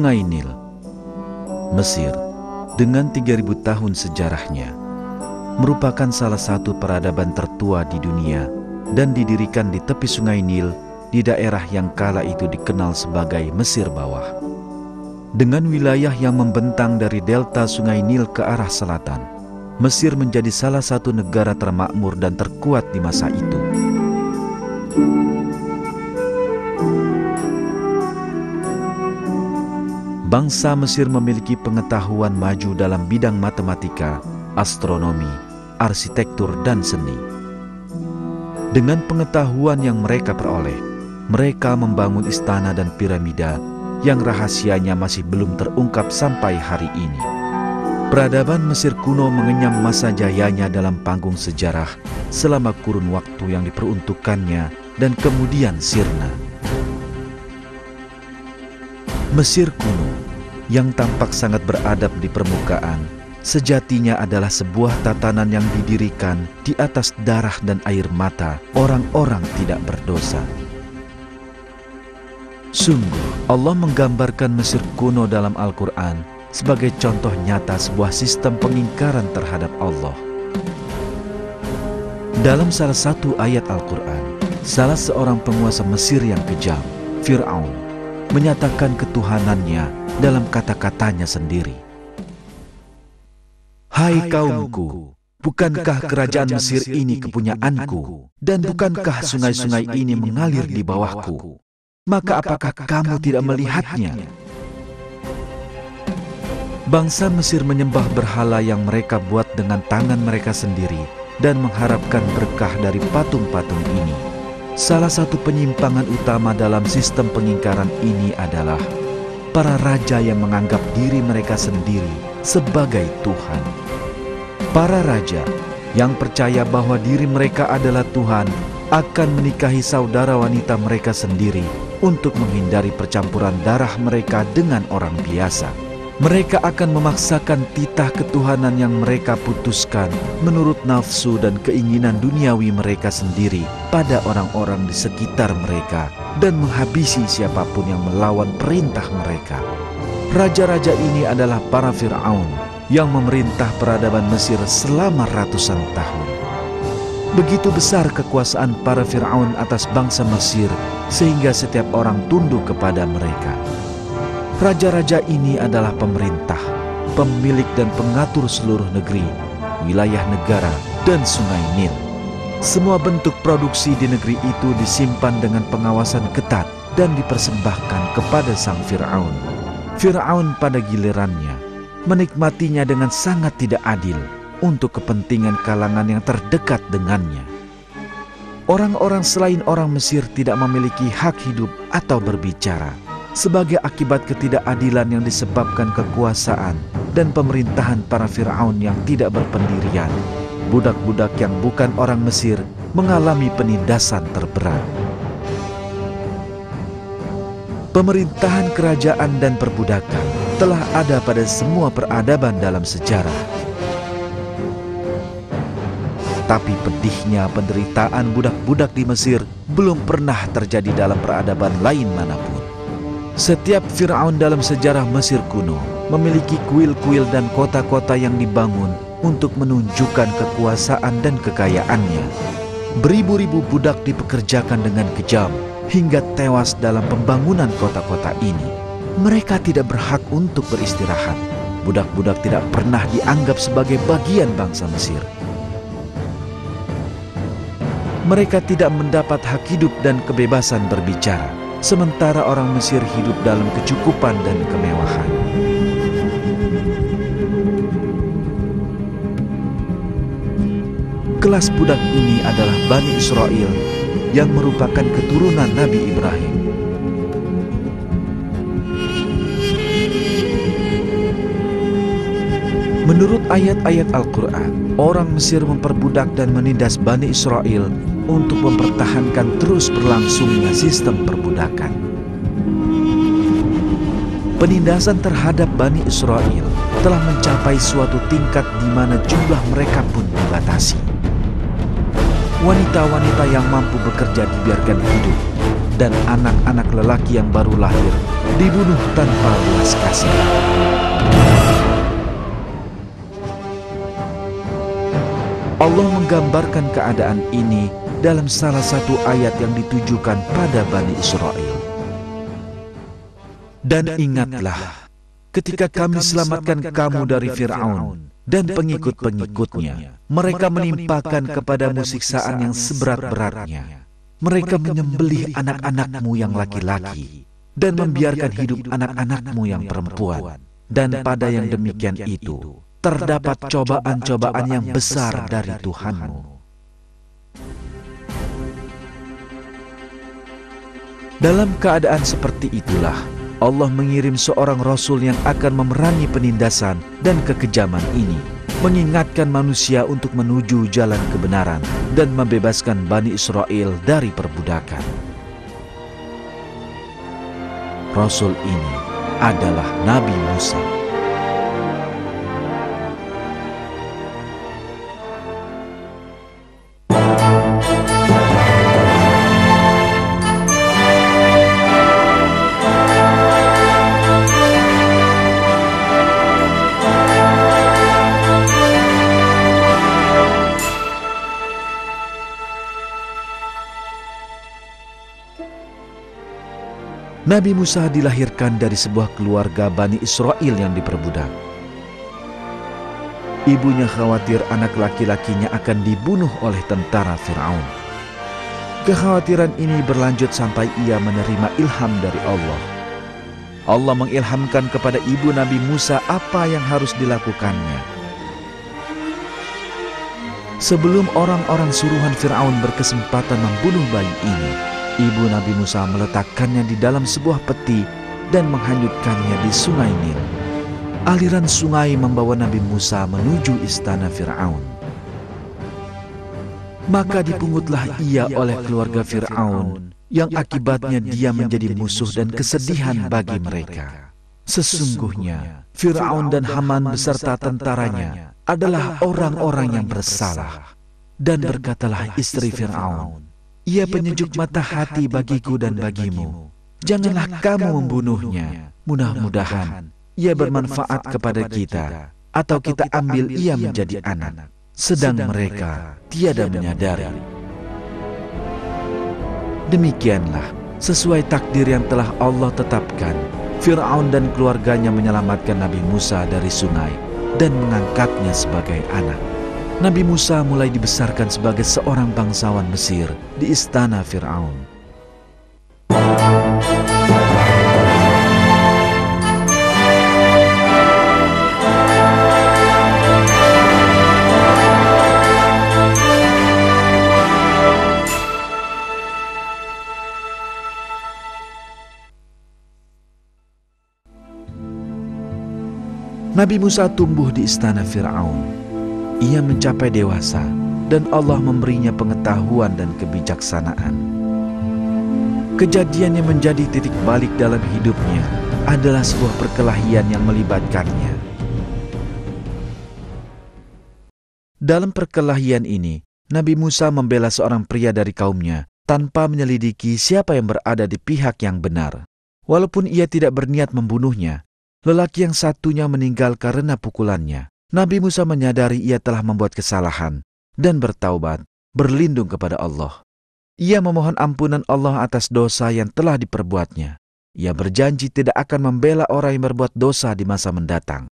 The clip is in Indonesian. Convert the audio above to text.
Sungai Nil. Mesir, dengan 3000 tahun sejarahnya, merupakan salah satu peradaban tertua di dunia dan didirikan di tepi Sungai Nil di daerah yang kala itu dikenal sebagai Mesir Bawah. Dengan wilayah yang membentang dari delta Sungai Nil ke arah selatan, Mesir menjadi salah satu negara termakmur dan terkuat di masa itu. Bangsa Mesir memiliki pengetahuan maju dalam bidang matematika, astronomi, arsitektur, dan seni. Dengan pengetahuan yang mereka peroleh, mereka membangun istana dan piramida yang rahasianya masih belum terungkap sampai hari ini. Peradaban Mesir kuno mengenyam masa jayanya dalam panggung sejarah selama kurun waktu yang diperuntukkannya dan kemudian sirna. Mesir kuno yang tampak sangat beradab di permukaan, sejatinya adalah sebuah tatanan yang didirikan di atas darah dan air mata orang-orang tidak berdosa. Sungguh, Allah menggambarkan Mesir kuno dalam Al-Quran sebagai contoh nyata sebuah sistem pengingkaran terhadap Allah. Dalam salah satu ayat Al-Quran, salah seorang penguasa Mesir yang kejam, Fir'aun, menyatakan ketuhanannya dalam kata-katanya sendiri. Hai kaumku, bukankah kerajaan Mesir ini kepunyaanku, dan bukankah sungai-sungai ini mengalir di bawahku? Maka apakah kamu tidak melihatnya? Bangsa Mesir menyembah berhala yang mereka buat dengan tangan mereka sendiri dan mengharapkan berkah dari patung-patung ini. Salah satu penyimpangan utama dalam sistem pengingkaran ini adalah para raja yang menganggap diri mereka sendiri sebagai Tuhan. Para raja yang percaya bahwa diri mereka adalah Tuhan akan menikahi saudara wanita mereka sendiri untuk menghindari percampuran darah mereka dengan orang biasa. Mereka akan memaksakan titah ketuhanan yang mereka putuskan menurut nafsu dan keinginan duniawi mereka sendiri pada orang-orang di sekitar mereka dan menghabisi siapapun yang melawan perintah mereka. Raja-raja ini adalah para Fir'aun yang memerintah peradaban Mesir selama ratusan tahun. Begitu besar kekuasaan para Fir'aun atas bangsa Mesir sehingga setiap orang tunduk kepada mereka. Raja-raja ini adalah pemerintah, pemilik dan pengatur seluruh negeri, wilayah negara, dan Sungai Nil. Semua bentuk produksi di negeri itu disimpan dengan pengawasan ketat dan dipersembahkan kepada sang Fir'aun. Fir'aun pada gilirannya menikmatinya dengan sangat tidak adil untuk kepentingan kalangan yang terdekat dengannya. Orang-orang selain orang Mesir tidak memiliki hak hidup atau berbicara. Sebagai akibat ketidakadilan yang disebabkan kekuasaan dan pemerintahan para Fir'aun yang tidak berpendirian, budak-budak yang bukan orang Mesir mengalami penindasan terberat. Pemerintahan kerajaan dan perbudakan telah ada pada semua peradaban dalam sejarah. Tapi pedihnya penderitaan budak-budak di Mesir belum pernah terjadi dalam peradaban lain manapun. Setiap Fir'aun dalam sejarah Mesir kuno memiliki kuil-kuil dan kota-kota yang dibangun untuk menunjukkan kekuasaan dan kekayaannya. Beribu-ribu budak dipekerjakan dengan kejam hingga tewas dalam pembangunan kota-kota ini. Mereka tidak berhak untuk beristirahat. Budak-budak tidak pernah dianggap sebagai bagian bangsa Mesir. Mereka tidak mendapat hak hidup dan kebebasan berbicara. Sementara orang Mesir hidup dalam kecukupan dan kemewahan. Kelas budak ini adalah Bani Israel yang merupakan keturunan Nabi Ibrahim. Menurut ayat-ayat Al-Quran, orang Mesir memperbudak dan menindas Bani Israel untuk mempertahankan terus berlangsungnya sistem perbudakan. Penindasan terhadap Bani Israel telah mencapai suatu tingkat di mana jumlah mereka pun dibatasi. Wanita-wanita yang mampu bekerja dibiarkan hidup, dan anak-anak lelaki yang baru lahir dibunuh tanpa belas kasih. Allah menggambarkan keadaan ini dalam salah satu ayat yang ditujukan pada Bani Israel. Dan ingatlah ketika kami selamatkan kamu dari Fir'aun dan pengikut-pengikutnya, mereka menimpakan kepadamu siksaan yang seberat-beratnya. Mereka menyembelih anak-anakmu yang laki-laki dan membiarkan hidup anak-anakmu yang perempuan. Dan pada yang demikian itu terdapat cobaan-cobaan yang besar dari Tuhanmu. Dalam keadaan seperti itulah Allah mengirim seorang Rasul yang akan memerangi penindasan dan kekejaman ini, mengingatkan manusia untuk menuju jalan kebenaran dan membebaskan Bani Israel dari perbudakan. Rasul ini adalah Nabi Musa. Nabi Musa dilahirkan dari sebuah keluarga Bani Israel yang diperbudak. Ibunya khawatir anak laki-lakinya akan dibunuh oleh tentara Fir'aun. Kekhawatiran ini berlanjut sampai ia menerima ilham dari Allah. Allah mengilhamkan kepada ibu Nabi Musa apa yang harus dilakukannya. Sebelum orang-orang suruhan Fir'aun berkesempatan membunuh bayi ini, ibu Nabi Musa meletakkannya di dalam sebuah peti dan menghanyutkannya di sungai Nil. Aliran sungai membawa Nabi Musa menuju istana Fir'aun. Maka dipungutlah ia oleh keluarga Fir'aun, yang akibatnya dia menjadi musuh dan kesedihan bagi mereka. Sesungguhnya Fir'aun dan Haman beserta tentaranya adalah orang-orang yang bersalah. Dan berkatalah istri Fir'aun, "Ia penyejuk mata hati bagiku dan bagimu. Janganlah kamu membunuhnya. Mudah-mudahan ia bermanfaat kepada kita, atau kita ambil ia menjadi anak." Sedang mereka tiada menyadari. Demikianlah, sesuai takdir yang telah Allah tetapkan, Fir'aun dan keluarganya menyelamatkan Nabi Musa dari sungai dan mengangkatnya sebagai anak. Nabi Musa mulai dibesarkan sebagai seorang bangsawan Mesir di istana Fir'aun. Nabi Musa tumbuh di istana Fir'aun. Ia mencapai dewasa dan Allah memberinya pengetahuan dan kebijaksanaan. Kejadian yang menjadi titik balik dalam hidupnya adalah sebuah perkelahian yang melibatkannya. Dalam perkelahian ini, Nabi Musa membela seorang pria dari kaumnya tanpa menyelidiki siapa yang berada di pihak yang benar. Walaupun ia tidak berniat membunuhnya, lelaki yang satunya meninggal karena pukulannya. Nabi Musa menyadari ia telah membuat kesalahan dan bertaubat, berlindung kepada Allah. Ia memohon ampunan Allah atas dosa yang telah diperbuatnya. Ia berjanji tidak akan membela orang yang berbuat dosa di masa mendatang.